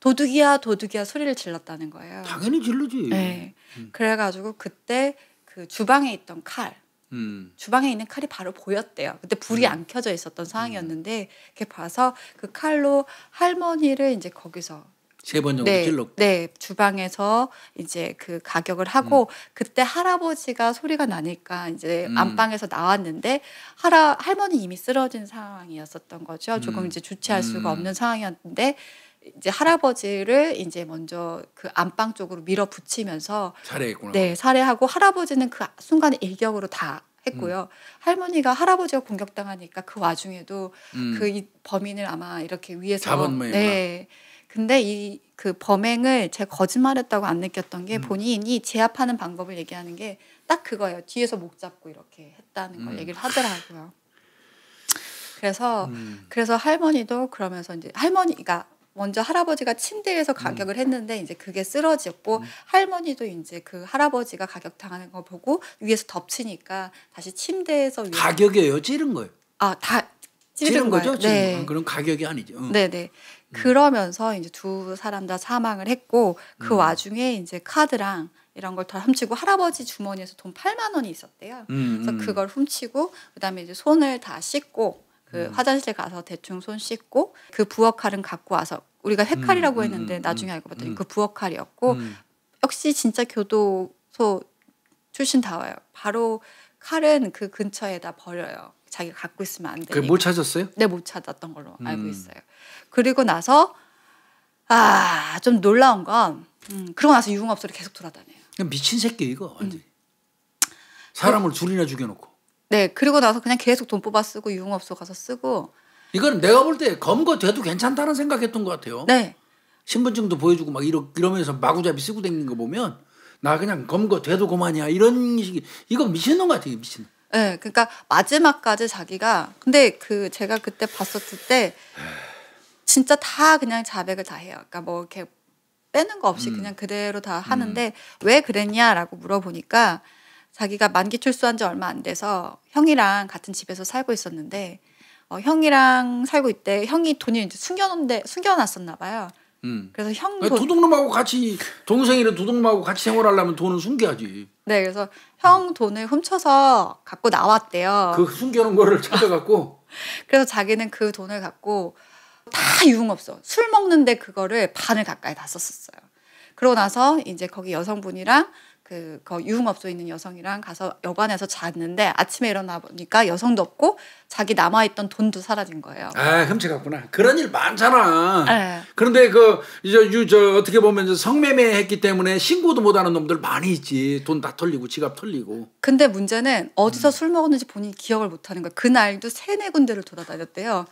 도둑이야 도둑이야 소리를 질렀다는 거예요. 당연히 질르지. 네. 그래가지고 그때 그 주방에 있던 칼, 주방에 있는 칼이 바로 보였대요. 근데 불이 안 켜져 있었던 상황이었는데 이렇게 봐서 그 칼로 할머니를 이제 거기서 3번 정도 찔렀고. 네, 주방에서 이제 그 가격을 하고 그때 할아버지가 소리가 나니까 이제 안방에서 나왔는데 할머니 이미 쓰러진 상황이었었던 거죠. 조금 이제 주체할 수가 없는 상황이었는데 이제 할아버지를 이제 먼저 그 안방 쪽으로 밀어붙이면서 살해했구나. 네, 살해하고 할아버지는 그 순간에 일격으로 다 했고요. 할머니가 할아버지가 공격당하니까 그 와중에도 그 이 범인을 아마 이렇게 위에서 잡은 모양이구나. 네. 근데 이 그 범행을 제가 거짓말했다고 안 느꼈던 게 본인이 제압하는 방법을 얘기하는 게 딱 그거예요. 뒤에서 목 잡고 이렇게 했다는 걸 얘기를 하더라고요. 그래서 할머니도 그러면서 이제 할머니가 먼저 할아버지가 침대에서 가격을 했는데 이제 그게 쓰러졌고 할머니도 이제 그 할아버지가 가격 당하는 거 보고 위에서 덮치니까 다시 침대에서 가격이에요, 찌른 거예요. 다 찌른 거죠? 네. 그럼 가격이 아니죠. 네네. 그러면서 이제 두 사람 다 사망을 했고 그 와중에 이제 카드랑 이런 걸 다 훔치고 할아버지 주머니에서 돈 8만 원이 있었대요. 그래서 그걸 훔치고 그다음에 이제 손을 다 씻고 그 화장실 가서 대충 손 씻고 그 부엌 칼은 갖고 와서 우리가 회칼이라고 했는데 나중에 알고 봤더니 그 부엌 칼이었고 역시 진짜 교도소 출신다워요. 바로 칼은 그 근처에다 버려요. 자기가 갖고 있으면 안 되니까. 그걸 못 찾았어요? 네, 못 찾았던 걸로 알고 있어요. 그리고 나서 좀 놀라운 건 그러고 나서 유흥업소를 계속 돌아다녀요. 미친 새끼 이거 완전히. 사람을 둘이나 죽여놓고. 네, 그리고 나서 그냥 계속 돈 뽑아 쓰고 유흥업소 가서 쓰고. 이거는 내가 볼 때 검거돼도 괜찮다는 생각했던 것 같아요. 네. 신분증도 보여주고 막 이러면서 마구잡이 쓰고 다니는 거 보면 나 그냥 검거돼도 그만이야 이런 식이 이거 미친놈 같아요, 미친. 네, 그러니까 마지막까지 자기가 근데 제가 그때 봤었을 때 진짜 다 그냥 자백을 다 해요. 그러니까 뭐 이렇게 빼는 거 없이 그냥 그대로 다 하는데 왜 그랬냐라고 물어보니까 자기가 만기 출소한 지 얼마 안 돼서 형이랑 같은 집에서 살고 있었는데 형이랑 살고 있대 형이 돈이 이제 숨겨놨었나 봐요. 그래서 형 돈, 도둑놈하고 같이 동생이랑 도둑놈하고 같이 생활하려면 돈은 숨겨야지. 네, 그래서 형 돈을 훔쳐서 갖고 나왔대요. 그 숨겨놓은 거를 찾아갖고. 그래서 자기는 그 돈을 갖고 다 유흥업소 술 먹는데 그거를 반을 가까이 다 썼었어요. 그러고 나서 이제 거기 여성분이랑 그 유흥업소에 있는 여성이랑 가서 여관에서 잤는데 아침에 일어나 보니까 여성도 없고 자기 남아있던 돈도 사라진 거예요. 아, 훔쳐갔구나. 그런 일 많잖아. 네. 그런데 어떻게 보면 성매매 했기 때문에 신고도 못하는 놈들 많이 있지. 돈 다 털리고 지갑 털리고. 근데 문제는 어디서 술 먹었는지 본인이 기억을 못하는 거예요. 그날도 3-4군데를 돌아다녔대요.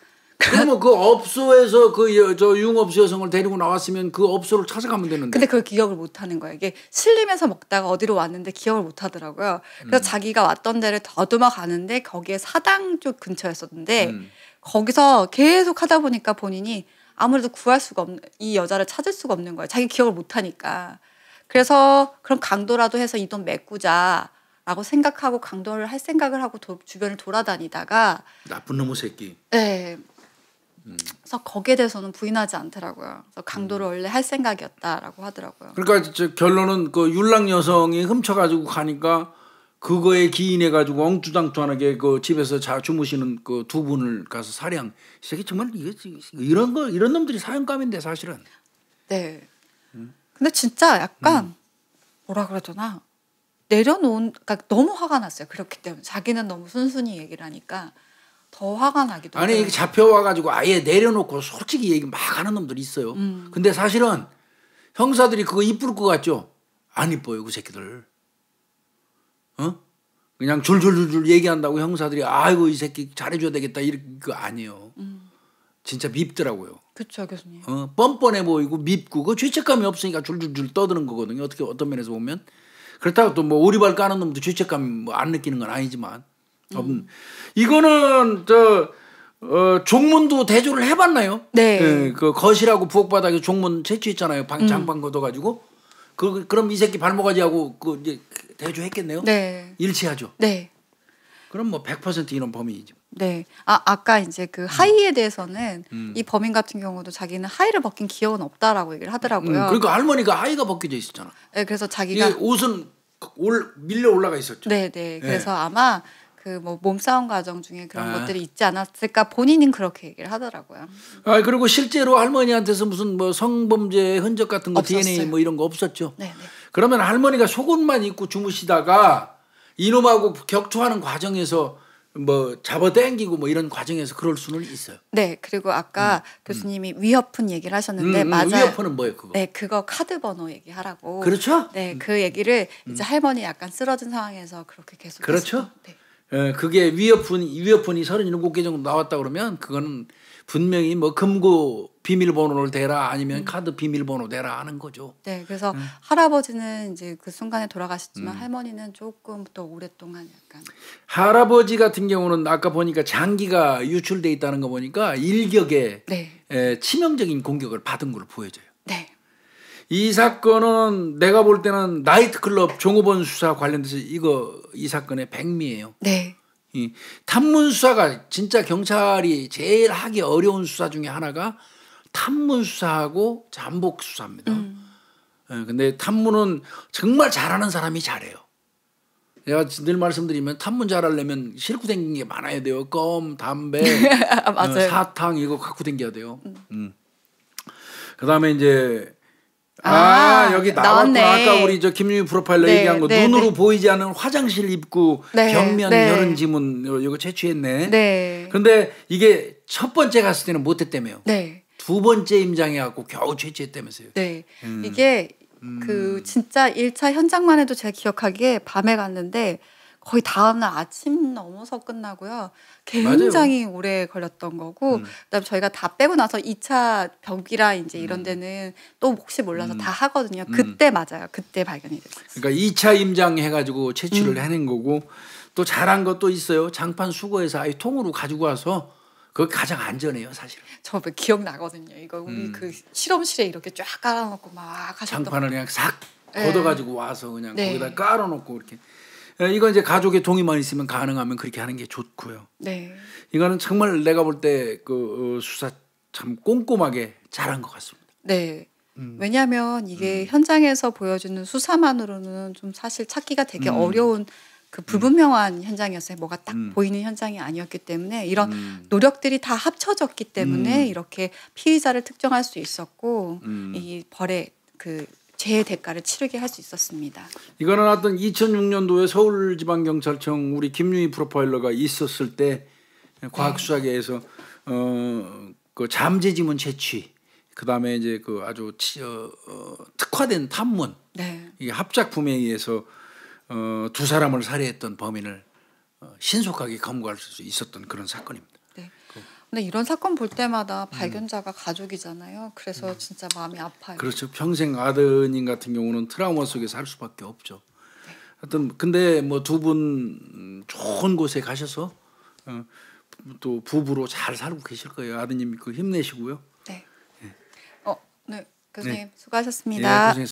그러면 그 업소에서 유흥업소 여성을 데리고 나왔으면 그 업소를 찾아가면 되는데. 근데 그걸 기억을 못 하는 거예요. 이게 신림에서 먹다가 어디로 왔는데 기억을 못 하더라고요. 그래서 자기가 왔던 데를 더듬어 가는데 거기에 사당 쪽 근처였었는데 거기서 계속 하다 보니까 본인이 아무래도 구할 수가 없는 이 여자를 찾을 수가 없는 거예요. 자기 기억을 못 하니까. 그래서 그럼 강도라도 해서 이 돈 메꾸자라고 생각하고 강도를 할 생각을 하고 주변을 돌아다니다가 나쁜 놈의 새끼. 네. 그래서 거기에 대해서는 부인하지 않더라고요. 그래서 강도를 원래 할 생각이었다라고 하더라고요. 그러니까 결론은 그 율랑 여성이 훔쳐가지고 가니까 그거에 기인해가지고 엉뚱장투하게 그 집에서 주무시는 그 두 분을 가서 살해한. 이 새끼 정말 이런 놈들이 사형감인데 사실은. 네. 근데 진짜 약간 뭐라 그래야 되나 그러니까 너무 화가 났어요. 그렇기 때문에 자기는 너무 순순히 얘기를 하니까. 더 화가 나기도 해요. 아니 잡혀와가지고 아예 내려놓고 솔직히 얘기 막 하는 놈들이 있어요. 근데 사실은 형사들이 그거 이쁠 것 같죠? 안 이뻐요 그 새끼들. 그냥 줄줄줄줄 얘기한다고 형사들이 아이고 이 새끼 잘해줘야 되겠다 이거 아니에요. 진짜 밉더라고요. 그렇죠 교수님. 뻔뻔해 보이고 밉고 그 죄책감이 없으니까 줄줄줄 떠드는 거거든요. 어떤 면에서 보면. 그렇다고 또 뭐 오리발 까는 놈도 죄책감 뭐 안 느끼는 건 아니지만. 이거는 종문도 대조를 해봤나요? 네. 예, 그 거실하고 부엌바닥에 종문 채취했잖아요. 장판 걷어가지고. 그럼 이 새끼 발목아지하고 이제 대조했겠네요. 네. 일치하죠. 네. 그럼 뭐 100% 이런 범인이죠. 네. 아까 이제 그 하의에 대해서는 이 범인 같은 경우도 자기는 하의를 벗긴 기억은 없다라고 얘기를 하더라고요. 그러니까 할머니가 하의가 벗겨져 있었잖아. 네. 그래서 자기가 옷은 밀려 올라가 있었죠. 네, 네. 그래서 아마 그 뭐 몸싸움 과정 중에 그런 것들이 있지 않았을까 본인은 그렇게 얘기를 하더라고요. 그리고 실제로 할머니한테서 무슨 뭐 성범죄 흔적 같은 거 없었어요. DNA 뭐 이런 거 없었죠. 네, 네. 그러면 할머니가 속옷만 입고 주무시다가 이놈하고 격투하는 과정에서 뭐 잡아당기고 뭐 이런 과정에서 그럴 수는 있어요. 네, 그리고 아까 교수님이 위협은 얘기를 하셨는데 맞아요. 위협은 뭐예요, 그거? 네, 그거 카드 번호 얘기하라고. 그렇죠? 네, 그 얘기를 이제 할머니 약간 쓰러진 상황에서 그렇게 계속. 그렇죠? 했어요. 네. 그게 위협폰이 37개 정도 나왔다 그러면 그거는 분명히 뭐 금고 비밀번호를 대라 아니면 카드 비밀번호 대라 하는 거죠. 네, 그래서 할아버지는 이제 그 순간에 돌아가셨지만 할머니는 조금 더 오랫동안 약간. 할아버지 같은 경우는 아까 보니까 장기가 유출돼 있다는 거 보니까 일격에 네. 치명적인 공격을 받은 걸로 보여져요. 네. 이 사건은 내가 볼 때는 나이트클럽 종업원 수사 관련돼서 이 사건의 백미예요. 네. 이 탐문 수사가 진짜 경찰이 제일 하기 어려운 수사 중에 하나가 탐문 수사하고 잠복 수사입니다. 근데 탐문은 정말 잘하는 사람이 잘해요. 제가 늘 말씀드리면 탐문 잘하려면 싣고 다니는 게 많아야 돼요. 껌, 담배, 맞아요. 사탕 이거 갖고 다녀야 돼요. 그다음에 이제 여기 나왔네. 아까 우리 김유미 프로파일러 네, 얘기한 거 네, 눈으로 네. 보이지 않는 화장실 입구 네, 벽면 네. 혈흔 지문 이거 채취했네. 네. 근데 이게 첫 번째 갔을 때는 못했다며요. 네. 두 번째 임장해 갖고 겨우 채취했다면서요. 네. 이게 그 진짜 1차 현장만 해도 제가 기억하기에 밤에 갔는데 거의 다음날 아침 넘어서 끝나고요. 굉장히 오래 걸렸던 거고 그다음에 저희가 다 빼고 나서 2차 벽이라 이제 이런 데는 또 혹시 몰라서 다 하거든요. 그때 맞아요. 그때 발견이 됐어요. 그러니까 2차 임장해 가지고 채취를 해낸 거고 또 잘한 것도 있어요. 장판 수거해서 아예 통으로 가지고 와서 그거 가장 안전해요, 사실은. 저 기억 나거든요. 이거 우리 그 실험실에 이렇게 쫙 깔아놓고 막 하셨던. 장판을 그냥 싹 네. 걷어가지고 와서 그냥 네. 거기다 깔아놓고 이렇게. 이건 이제 가족의 동의만 있으면 가능하면 그렇게 하는 게 좋고요. 네. 이거는 정말 내가 볼 때 그 수사 참 꼼꼼하게 잘한 것 같습니다. 네. 왜냐하면 이게 현장에서 보여주는 수사만으로는 좀 사실 찾기가 되게 어려운 그 불분명한 현장이었어요. 뭐가 딱 보이는 현장이 아니었기 때문에 이런 노력들이 다 합쳐졌기 때문에 이렇게 피의자를 특정할 수 있었고 이 벌의 그 죄의 대가를 치르게 할 수 있었습니다. 이거는 어떤 2006년도에 서울지방경찰청 우리 김유희 프로파일러가 있었을 때 과학수사계에서 그 잠재지문 채취, 그 다음에 이제 그 아주 특화된 탐문, 네. 이게 합작품에 의해서 두 사람을 살해했던 범인을 신속하게 검거할 수 있었던 그런 사건입니다. 네. 근데 이런 사건 볼 때마다 발견자가 가족이잖아요. 그래서 진짜 마음이 아파요. 그렇죠. 평생 아드님 같은 경우는 트라우마 속에 살 수밖에 없죠. 네. 하여튼 근데 뭐 두 분 좋은 곳에 가셔서 또 부부로 잘 살고 계실 거예요. 아드님 그 힘내시고요. 네. 네. 교수님 네. 수고하셨습니다. 예, 고생했습니다.